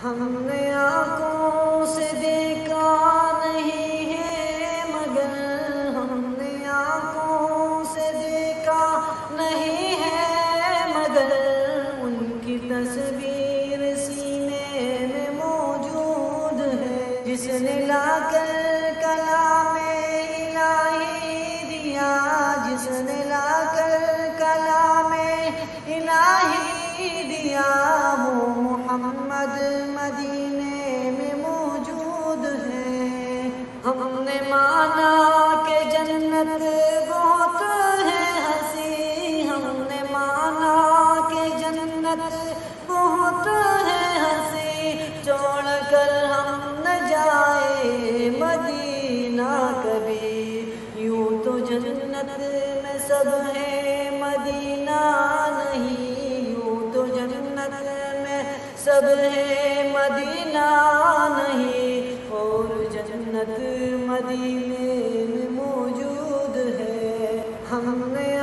ہم نے آنکھوں سے دیکھا نہیں ہے مگر ہم نے آنکھوں سے دیکھا نہیں ہے مگر ان کی تصویر سینے میں موجود ہے. جس نے لا کر کلام الہی دیا، جس نے لا کر کلام الہی دیا، وہ محمد مدینے میں موجود ہے. ہم نے مانا کہ جنت بہت ہے ہنسی، ہم نے مانا کہ جنت بہت ہے ہنسی، چھوڑ کر ہم نہ جائے مدینہ کبھی. یوں تو جنت میں سب ہے مدینہ نہیں، یوں تو جنت میں سب ہے مدینہ نہیں، اور جنت مدینے میں موجود ہے. ہم نے